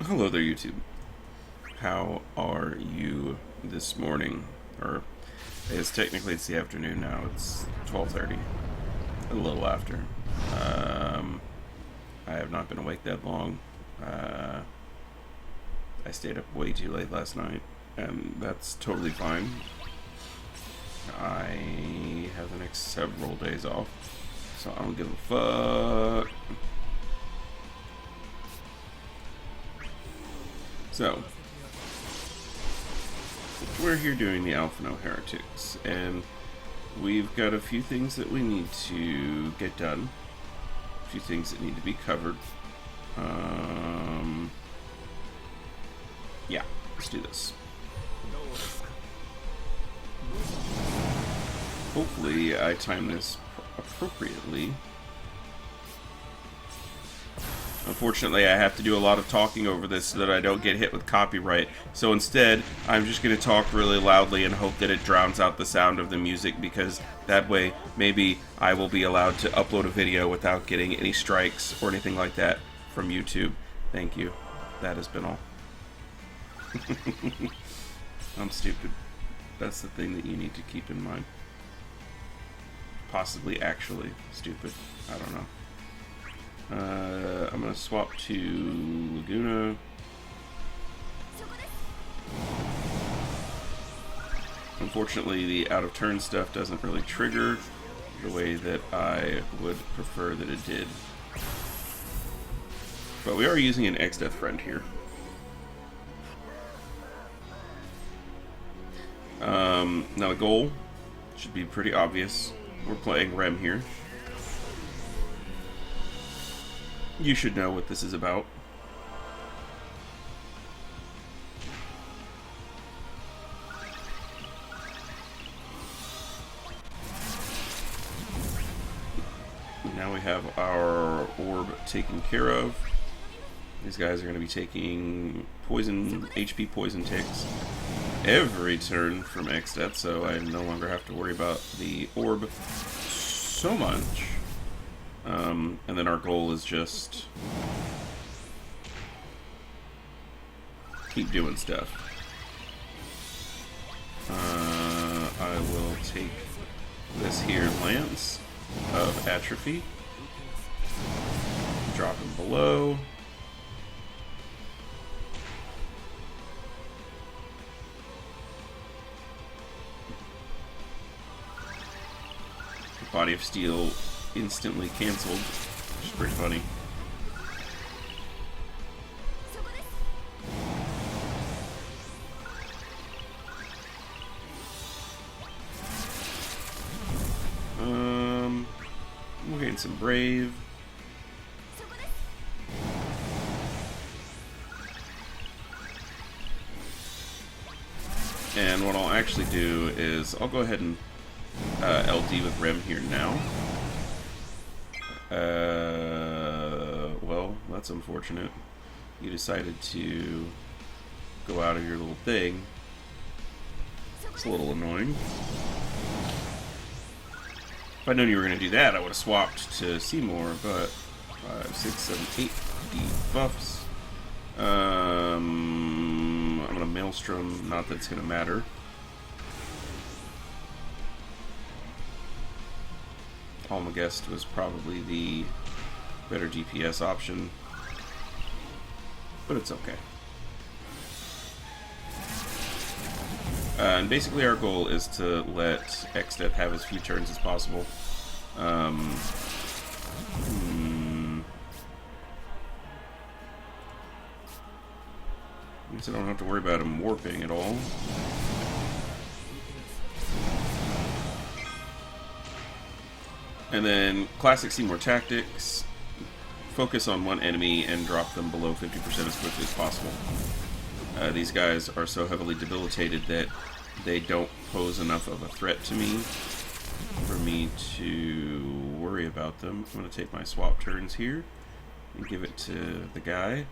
Hello there, YouTube. How are you this morning? Or, it's the afternoon now. It's 12:30, a little after. I have not been awake that long. I stayed up way too late last night, and that's totally fine. I have the next several days off, so I don't give a fuck. So, we're here doing the Alpha No Heretics, and we've got a few things that we need to get done, a few things that need to be covered. Yeah, let's do this. Hopefully I time this appropriately. Unfortunately, I have to do a lot of talking over this so that I don't get hit with copyright. So instead, I'm just going to talk really loudly and hope that it drowns out the sound of the music, because that way, maybe I will be allowed to upload a video without getting any strikes or anything like that from YouTube. Thank you. That has been all. I'm stupid. That's the thing that you need to keep in mind. Possibly actually stupid. I don't know. I'm going to swap to Laguna. Unfortunately, the out-of-turn stuff doesn't really trigger the way that I would prefer that it did. But we are using an X-Death friend here. Now the goal should be pretty obvious. We're playing Rem here. You should know what this is about. Now we have our orb taken care of. These guys are going to be taking poison, HP poison ticks every turn from X-Death, so I no longer have to worry about the orb so much. And then our goal is just keep doing stuff. I will take this here Lance of Atrophy, drop him below. Body of Steel instantly cancelled, which is pretty funny. We're getting some Brave. And what I'll actually do is I'll go ahead and LD with Rem here now. Well, that's unfortunate. You decided to go out of your little thing. It's a little annoying. If I'd known you were going to do that, I would have swapped to Seymour, but 5, 6, 7, 8 debuffs. I'm going to Maelstrom, not that it's going to matter. Almagest was probably the better DPS option, but it's okay. And basically our goal is to let X-Death have as few turns as possible. I guess I don't have to worry about him warping at all. And then classic Seymour tactics, focus on one enemy and drop them below 50% as quickly as possible. These guys are so heavily debilitated that they don't pose enough of a threat to me for me to worry about them. I'm going to take my swap turns here and give it to the guy.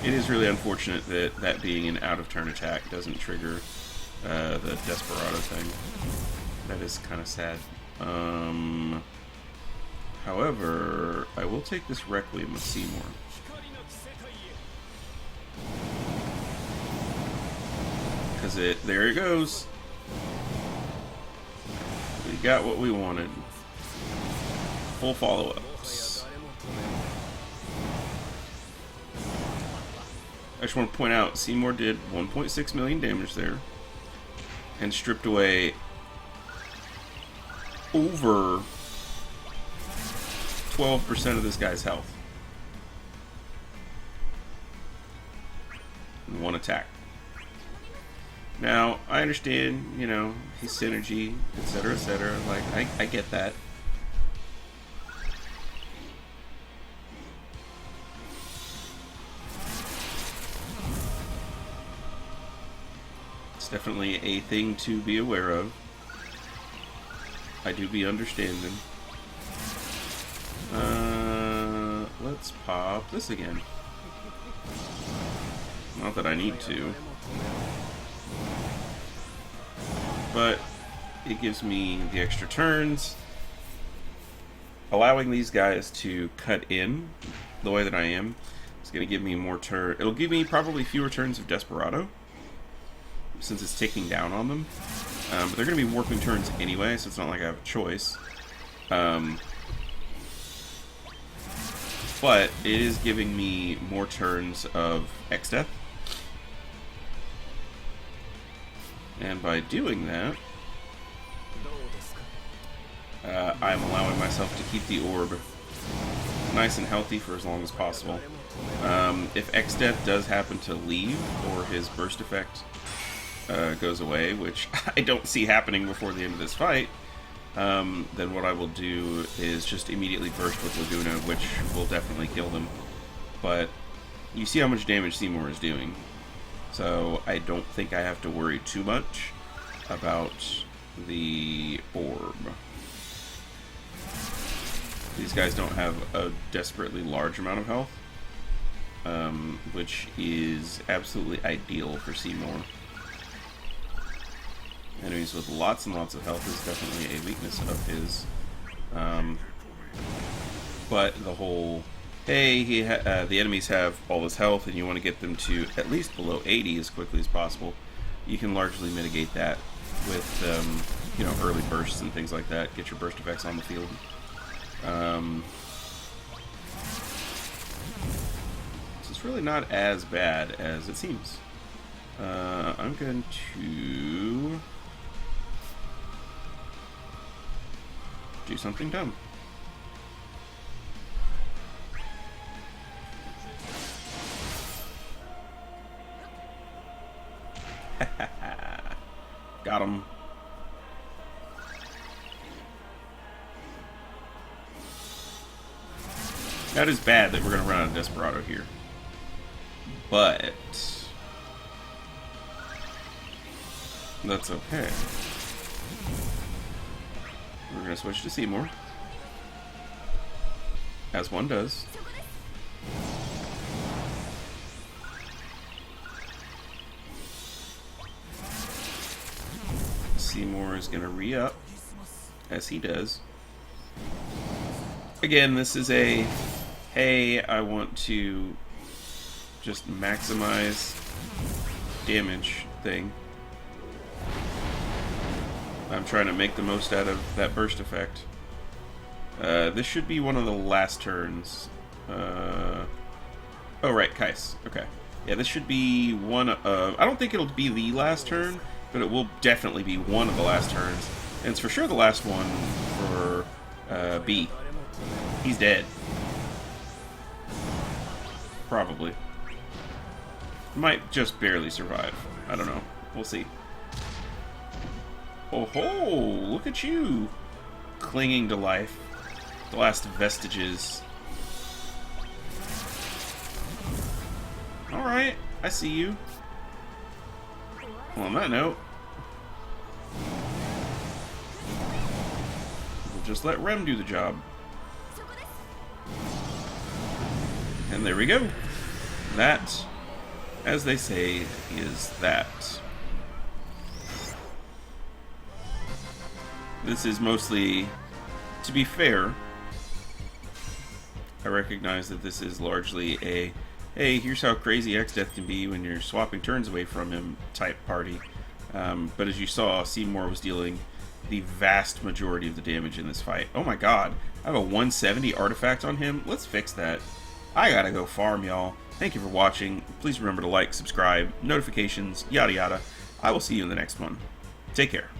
It is really unfortunate that that being an out-of-turn attack doesn't trigger the Desperado thing. That is kind of sad. However, I will take this Requiem with Seymour. Because there it goes. We got what we wanted. Full follow-ups. I just want to point out, Seymour did 1.6 million damage there. And stripped away over 12% of this guy's health. In one attack. Now, I understand, you know, his synergy, etc., etc. Like, I get that. It's definitely a thing to be aware of. I do be understanding. Let's pop this again. Not that I need to. But it gives me the extra turns. Allowing these guys to cut in the way that I am is going to give me more turn. It'll give me probably fewer turns of Desperado, since it's taking down on them. But they're going to be warping turns anyway, so it's not like I have a choice. But it is giving me more turns of X-Death. And by doing that, I'm allowing myself to keep the orb nice and healthy for as long as possible. If X-Death does happen to leave, or his burst effect goes away, which I don't see happening before the end of this fight, then what I will do is just immediately burst with Laguna, which will definitely kill them. But you see how much damage Seymour is doing. So I don't think I have to worry too much about the orb. These guys don't have a desperately large amount of health, which is absolutely ideal for Seymour. Enemies with lots and lots of health is definitely a weakness of his. But the whole, hey, the enemies have all this health and you want to get them to at least below 80 as quickly as possible, you can largely mitigate that with, you know, early bursts and things like that. Get your burst effects on the field. So it's really not as bad as it seems. I'm going to do something dumb. Got him. That is bad that we're going to run out of Desperado here. But that's okay. We're going to switch to Seymour, as one does. Seymour is going to re-up, as he does. Again, this is a, hey, I want to just maximize damage thing. I'm trying to make the most out of that burst effect. This should be one of the last turns. Oh, right, Kais. Okay. Yeah, this should be one of... I don't think it'll be the last turn, but it will definitely be one of the last turns. And it's for sure the last one for B. He's dead. Probably. Might just barely survive. I don't know. We'll see. Oh ho! Look at you! Clinging to life. The last vestiges. Alright, I see you. Well, on that note, we'll just let Rem do the job. And there we go. That, as they say, is that. This is mostly, to be fair, I recognize that this is largely a, hey, here's how crazy X-Death can be when you're swapping turns away from him type party. But as you saw, Seymour was dealing the vast majority of the damage in this fight. Oh my god, I have a 170 artifact on him? Let's fix that. I gotta go farm, y'all. Thank you for watching. Please remember to like, subscribe, notifications, yada yada. I will see you in the next one. Take care.